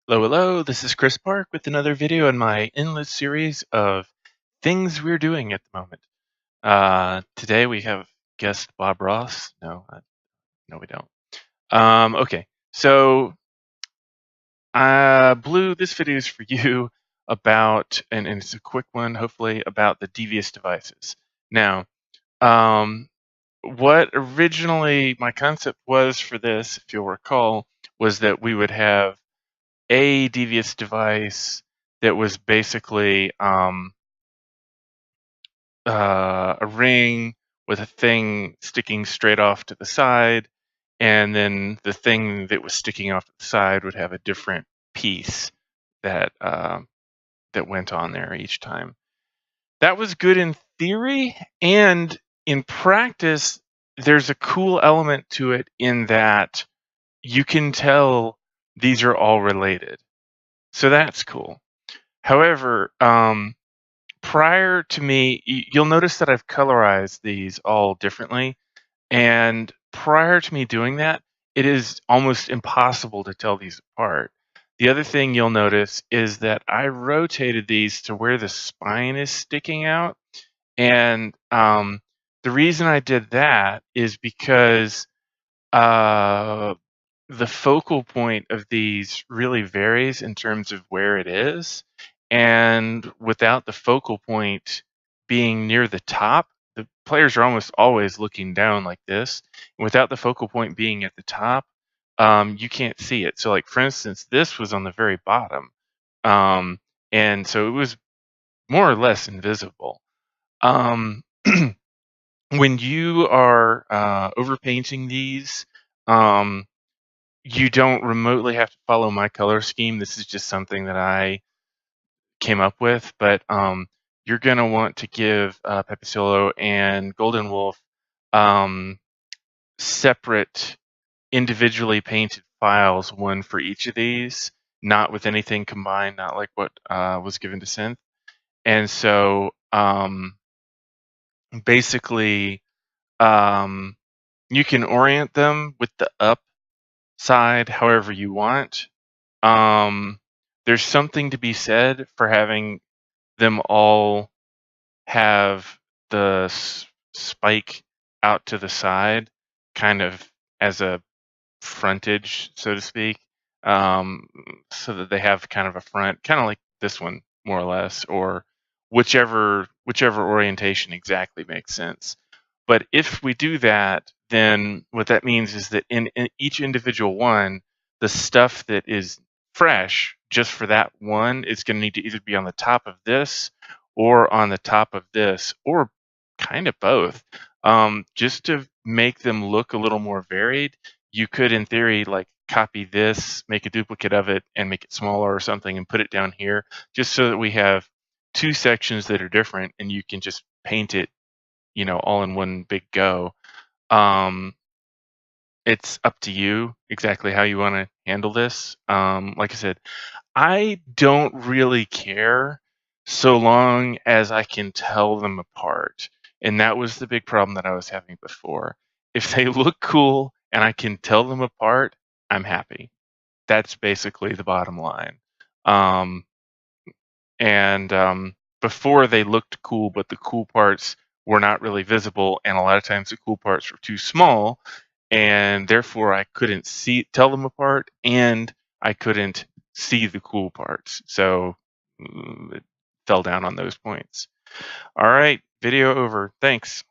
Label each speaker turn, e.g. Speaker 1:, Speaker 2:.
Speaker 1: Hello, hello, this is Chris Park with another video in my endless series of things we're doing at the moment. Today we have guest Bob Ross. No, we don't. Okay, so Blue, this video is for you about, and it's a quick one, hopefully, about the Devious devices. Now, um, what originally my concept was for this, if you'll recall, was that we would have a devious device that was basically a ring with a thing sticking straight off to the side, and then the thing that was sticking off to the side would have a different piece that that went on there each time. That was good in theory, and in practice, there's a cool element to it in that you can tell these are all related. So that's cool. However, prior to me, you'll notice that I've colorized these all differently. And prior to me doing that, it is almost impossible to tell these apart. The other thing you'll notice is that I rotated these to where the spine is sticking out. And the reason I did that is because uh, the focal point of these really varies in terms of where it is. And without the focal point being near the top, the players are almost always looking down like this. Without the focal point being at the top, you can't see it. So, like for instance, this was on the very bottom, um, and so it was more or less invisible. Um, when you are overpainting these, um, you don't remotely have to follow my color scheme. This is just something that I came up with, but you're gonna want to give Pepicillo and Golden Wolf um, separate, individually painted files, one for each of these, not with anything combined, not like what was given to Synth. And so basically, um, you can orient them with the up side however you want. There's something to be said for having them all have the spike out to the side, kind of as a frontage, so to speak, um, so that they have kind of a front, kind of like this one, more or less, or whichever orientation exactly makes sense. But if we do that, then what that means is that in each individual one, the stuff that is fresh just for that one is going to need to either be on the top of this or on the top of this, or kind of both, just to make them look a little more varied. You could, in theory, like copy this, make a duplicate of it, and make it smaller or something, and put it down here, just so that we have two sections that are different, and you can just paint it, all in one big go. Um, it's up to you exactly how you want to handle this. Like I said, I don't really care so long as I can tell them apart. And that was the big problem that I was having before. If they look cool and I can tell them apart, I'm happy. That's basically the bottom line. Um, and before they looked cool, but the cool parts were not really visible, and a lot of times the cool parts were too small, and therefore I couldn't tell them apart, and I couldn't see the cool parts. So it fell down on those points. All right, video over. Thanks.